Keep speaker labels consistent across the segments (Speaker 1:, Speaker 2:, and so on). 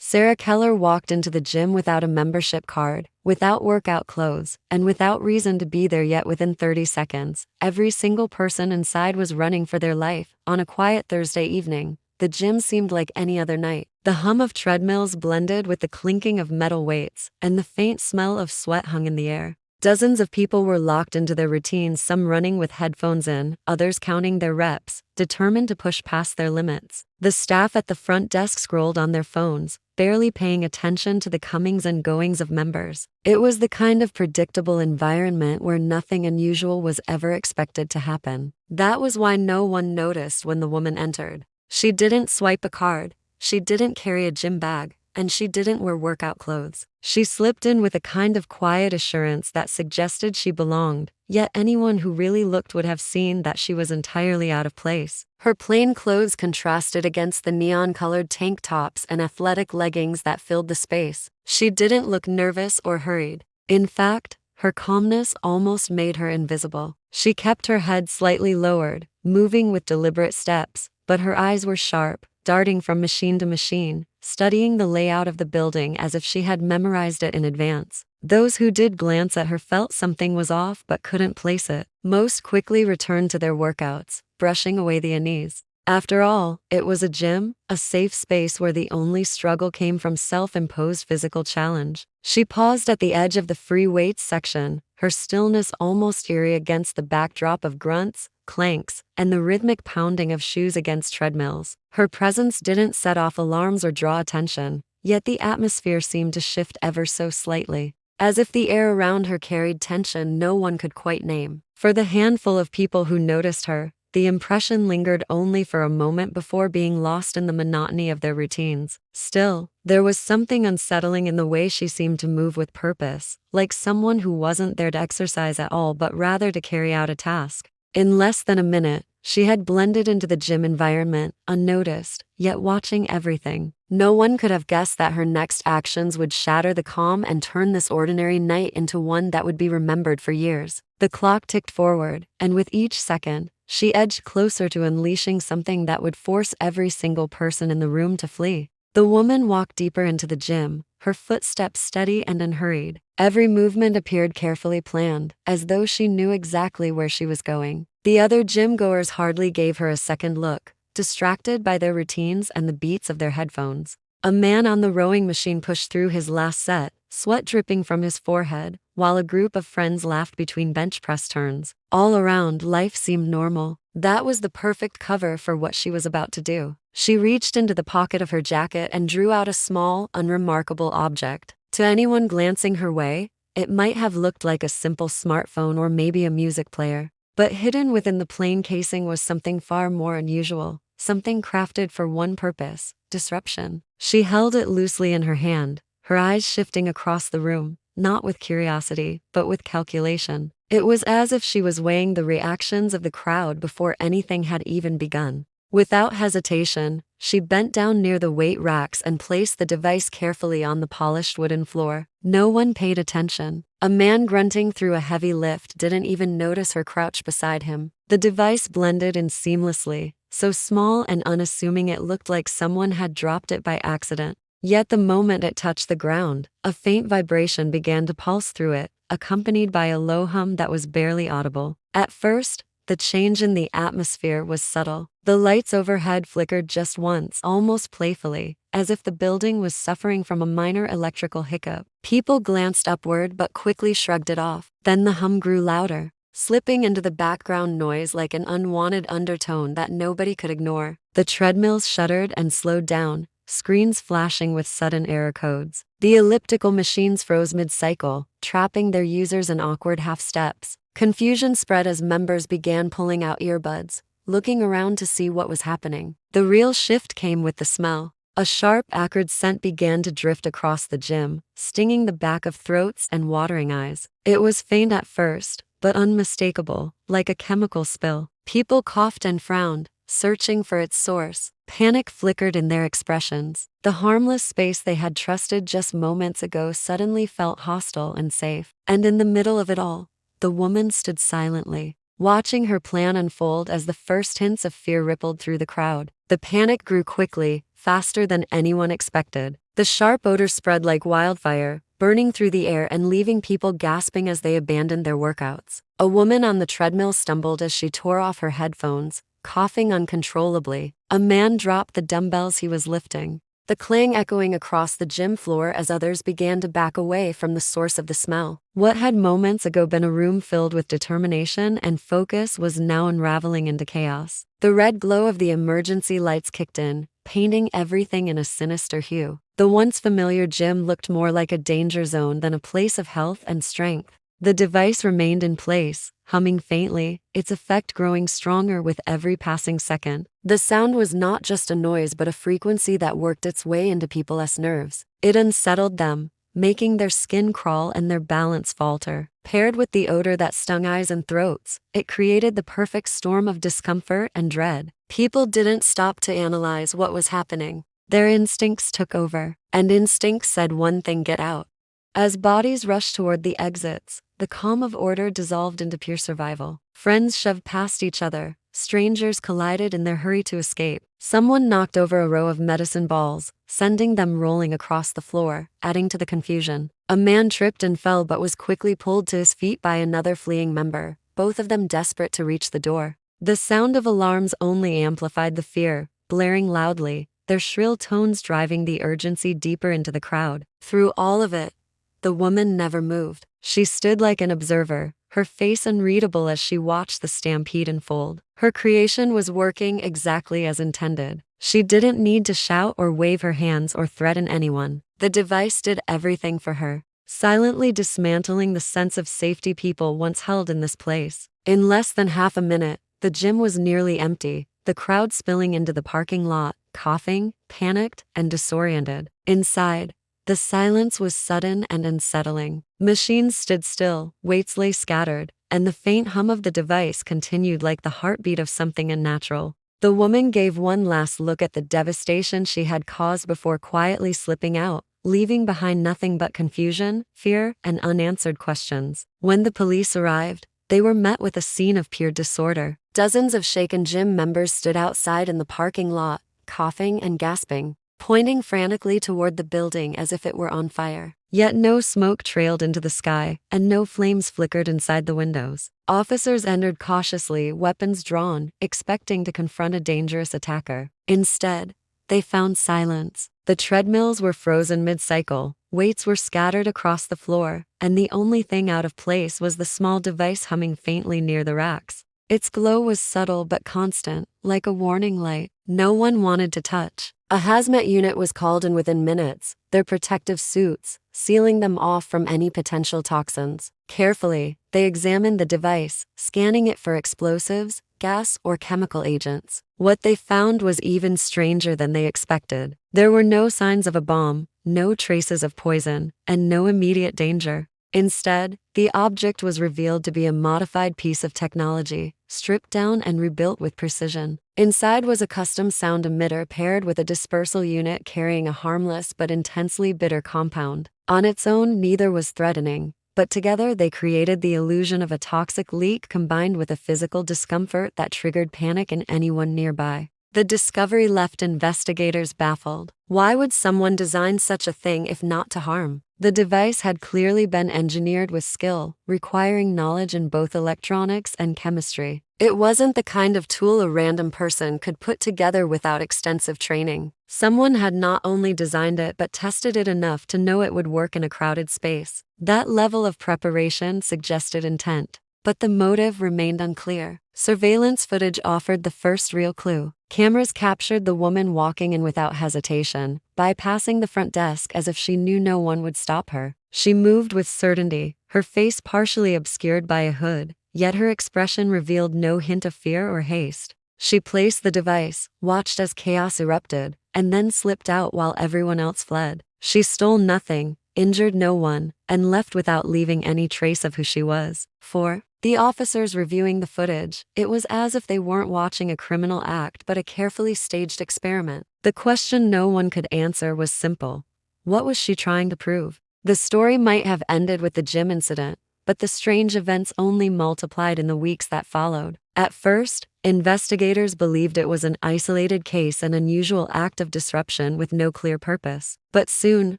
Speaker 1: Sarah Keller walked into the gym without a membership card, without workout clothes, and without reason to be there yet within 30 seconds. Every single person inside was running for their life. On a quiet Thursday evening, the gym seemed like any other night. The hum of treadmills blended with the clinking of metal weights, and the faint smell of sweat hung in the air. Dozens of people were locked into their routines, some running with headphones in, others counting their reps, determined to push past their limits. The staff at the front desk scrolled on their phones, barely paying attention to the comings and goings of members. It was the kind of predictable environment where nothing unusual was ever expected to happen. That was why no one noticed when the woman entered. She didn't swipe a card, she didn't carry a gym bag, and she didn't wear workout clothes. She slipped in with a kind of quiet assurance that suggested she belonged, yet anyone who really looked would have seen that she was entirely out of place. Her plain clothes contrasted against the neon-colored tank tops and athletic leggings that filled the space. She didn't look nervous or hurried. In fact, her calmness almost made her invisible. She kept her head slightly lowered, moving with deliberate steps, but her eyes were sharp, darting from machine to machine, studying the layout of the building as if she had memorized it in advance. Those who did glance at her felt something was off but couldn't place it. Most quickly returned to their workouts, brushing away the unease. After all, it was a gym, a safe space where the only struggle came from self-imposed physical challenge. She paused at the edge of the free weights section, her stillness almost eerie against the backdrop of grunts, clanks, and the rhythmic pounding of shoes against treadmills. Her presence didn't set off alarms or draw attention, yet the atmosphere seemed to shift ever so slightly, as if the air around her carried tension no one could quite name. For the handful of people who noticed her, the impression lingered only for a moment before being lost in the monotony of their routines. Still, there was something unsettling in the way she seemed to move with purpose, like someone who wasn't there to exercise at all but rather to carry out a task. In less than a minute, she had blended into the gym environment, unnoticed, yet watching everything. No one could have guessed that her next actions would shatter the calm and turn this ordinary night into one that would be remembered for years. The clock ticked forward, and with each second, she edged closer to unleashing something that would force every single person in the room to flee. The woman walked deeper into the gym, her footsteps steady and unhurried. Every movement appeared carefully planned, as though she knew exactly where she was going. The other gym-goers hardly gave her a second look, distracted by their routines and the beats of their headphones. A man on the rowing machine pushed through his last set, sweat dripping from his forehead, while a group of friends laughed between bench press turns. All around, life seemed normal. That was the perfect cover for what she was about to do. She reached into the pocket of her jacket and drew out a small, unremarkable object. To anyone glancing her way, it might have looked like a simple smartphone or maybe a music player. But hidden within the plain casing was something far more unusual, something crafted for one purpose: disruption. She held it loosely in her hand, her eyes shifting across the room, not with curiosity, but with calculation. It was as if she was weighing the reactions of the crowd before anything had even begun. Without hesitation, she bent down near the weight racks and placed the device carefully on the polished wooden floor. No one paid attention. A man grunting through a heavy lift didn't even notice her crouch beside him. The device blended in seamlessly, so small and unassuming it looked like someone had dropped it by accident. Yet the moment it touched the ground, a faint vibration began to pulse through it, accompanied by a low hum that was barely audible. At first, the change in the atmosphere was subtle. The lights overhead flickered just once, almost playfully, as if the building was suffering from a minor electrical hiccup. People glanced upward but quickly shrugged it off. Then the hum grew louder, slipping into the background noise like an unwanted undertone that nobody could ignore. The treadmills shuddered and slowed down, screens flashing with sudden error codes. The elliptical machines froze mid-cycle, trapping their users in awkward half-steps. Confusion spread as members began pulling out earbuds, looking around to see what was happening. The real shift came with the smell. A sharp, acrid scent began to drift across the gym, stinging the back of throats and watering eyes. It was faint at first, but unmistakable, like a chemical spill. People coughed and frowned, searching for its source. Panic flickered in their expressions. The harmless space they had trusted just moments ago suddenly felt hostile and safe. And in the middle of it all, the woman stood silently, watching her plan unfold as the first hints of fear rippled through the crowd. The panic grew quickly, faster than anyone expected. The sharp odor spread like wildfire, burning through the air and leaving people gasping as they abandoned their workouts. A woman on the treadmill stumbled as she tore off her headphones, coughing uncontrollably. A man dropped the dumbbells he was lifting, the clang echoing across the gym floor as others began to back away from the source of the smell. What had moments ago been a room filled with determination and focus was now unraveling into chaos. The red glow of the emergency lights kicked in, painting everything in a sinister hue. The once familiar gym looked more like a danger zone than a place of health and strength. The device remained in place, humming faintly, its effect growing stronger with every passing second. The sound was not just a noise but a frequency that worked its way into people's nerves. It unsettled them, making their skin crawl and their balance falter. Paired with the odor that stung eyes and throats, it created the perfect storm of discomfort and dread. People didn't stop to analyze what was happening. Their instincts took over, and instincts said one thing: get out. As bodies rushed toward the exits, the calm of order dissolved into pure survival. Friends shoved past each other, strangers collided in their hurry to escape. Someone knocked over a row of medicine balls, sending them rolling across the floor, adding to the confusion. A man tripped and fell but was quickly pulled to his feet by another fleeing member, both of them desperate to reach the door. The sound of alarms only amplified the fear, blaring loudly, their shrill tones driving the urgency deeper into the crowd. Through all of it, the woman never moved. She stood like an observer, her face unreadable as she watched the stampede unfold. Her creation was working exactly as intended. She didn't need to shout or wave her hands or threaten anyone. The device did everything for her, silently dismantling the sense of safety people once held in this place. In less than half a minute, the gym was nearly empty, the crowd spilling into the parking lot, coughing, panicked, and disoriented. Inside, the silence was sudden and unsettling. Machines stood still, weights lay scattered, and the faint hum of the device continued like the heartbeat of something unnatural. The woman gave one last look at the devastation she had caused before quietly slipping out, leaving behind nothing but confusion, fear, and unanswered questions. When the police arrived, they were met with a scene of pure disorder. Dozens of shaken gym members stood outside in the parking lot, coughing and gasping, pointing frantically toward the building as if it were on fire. Yet no smoke trailed into the sky, and no flames flickered inside the windows. Officers entered cautiously, weapons drawn, expecting to confront a dangerous attacker. Instead, they found silence. The treadmills were frozen mid-cycle, weights were scattered across the floor, and the only thing out of place was the small device humming faintly near the racks. Its glow was subtle but constant, like a warning light no one wanted to touch. A hazmat unit was called in within minutes, their protective suits, sealing them off from any potential toxins. Carefully, they examined the device, scanning it for explosives, gas, or chemical agents. What they found was even stranger than they expected. There were no signs of a bomb, no traces of poison, and no immediate danger. Instead, the object was revealed to be a modified piece of technology, stripped down and rebuilt with precision. Inside was a custom sound emitter paired with a dispersal unit carrying a harmless but intensely bitter compound. On its own, neither was threatening, but together they created the illusion of a toxic leak combined with a physical discomfort that triggered panic in anyone nearby. The discovery left investigators baffled. Why would someone design such a thing if not to harm? The device had clearly been engineered with skill, requiring knowledge in both electronics and chemistry. It wasn't the kind of tool a random person could put together without extensive training. Someone had not only designed it but tested it enough to know it would work in a crowded space. That level of preparation suggested intent, but the motive remained unclear. Surveillance footage offered the first real clue. Cameras captured the woman walking in without hesitation, bypassing the front desk as if she knew no one would stop her. She moved with certainty, her face partially obscured by a hood, yet her expression revealed no hint of fear or haste. She placed the device, watched as chaos erupted, and then slipped out while everyone else fled. She stole nothing, injured no one, and left without leaving any trace of who she was. For the officers reviewing the footage, it was as if they weren't watching a criminal act but a carefully staged experiment. The question no one could answer was simple. What was she trying to prove? The story might have ended with the gym incident, but the strange events only multiplied in the weeks that followed. At first, investigators believed it was an isolated case, an unusual act of disruption with no clear purpose. But soon,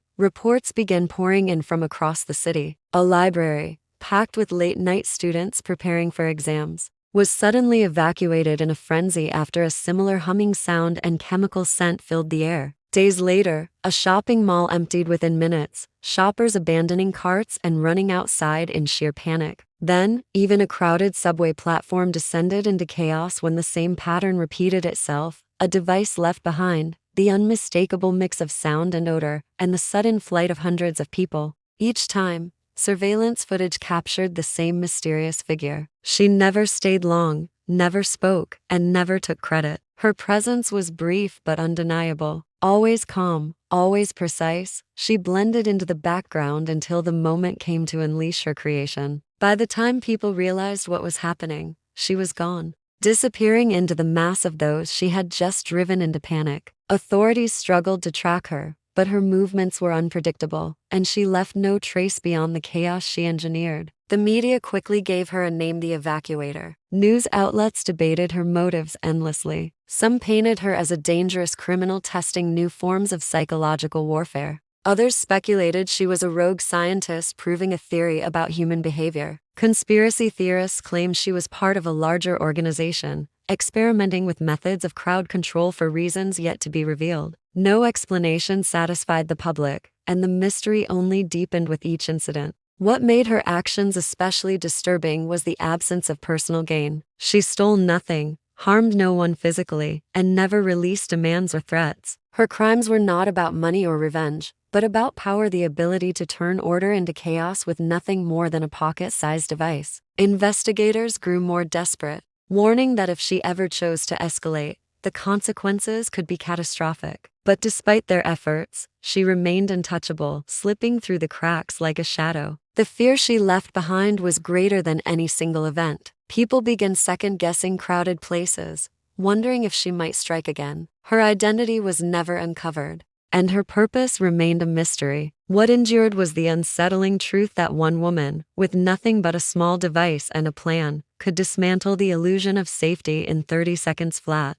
Speaker 1: reports began pouring in from across the city. A library, packed with late-night students preparing for exams, was suddenly evacuated in a frenzy after a similar humming sound and chemical scent filled the air. Days later, a shopping mall emptied within minutes, shoppers abandoning carts and running outside in sheer panic. Then, even a crowded subway platform descended into chaos when the same pattern repeated itself, a device left behind, the unmistakable mix of sound and odor, and the sudden flight of hundreds of people. Each time, surveillance footage captured the same mysterious figure. She never stayed long, never spoke, and never took credit. Her presence was brief but undeniable. Always calm, always precise, she blended into the background until the moment came to unleash her creation. By the time people realized what was happening, she was gone, disappearing into the mass of those she had just driven into panic. Authorities struggled to track her, but her movements were unpredictable, and she left no trace beyond the chaos she engineered. The media quickly gave her a name, the Evacuator. News outlets debated her motives endlessly. Some painted her as a dangerous criminal testing new forms of psychological warfare. Others speculated she was a rogue scientist proving a theory about human behavior. Conspiracy theorists claimed she was part of a larger organization, experimenting with methods of crowd control for reasons yet to be revealed. No explanation satisfied the public, and the mystery only deepened with each incident. What made her actions especially disturbing was the absence of personal gain. She stole nothing, harmed no one physically, and never released demands or threats. Her crimes were not about money or revenge, but about power, the ability to turn order into chaos with nothing more than a pocket-sized device. Investigators grew more desperate, warning that if she ever chose to escalate, the consequences could be catastrophic. But despite their efforts, she remained untouchable, slipping through the cracks like a shadow. The fear she left behind was greater than any single event. People began second-guessing crowded places, wondering if she might strike again. Her identity was never uncovered, and her purpose remained a mystery. What endured was the unsettling truth that one woman, with nothing but a small device and a plan, could dismantle the illusion of safety in 30 seconds flat.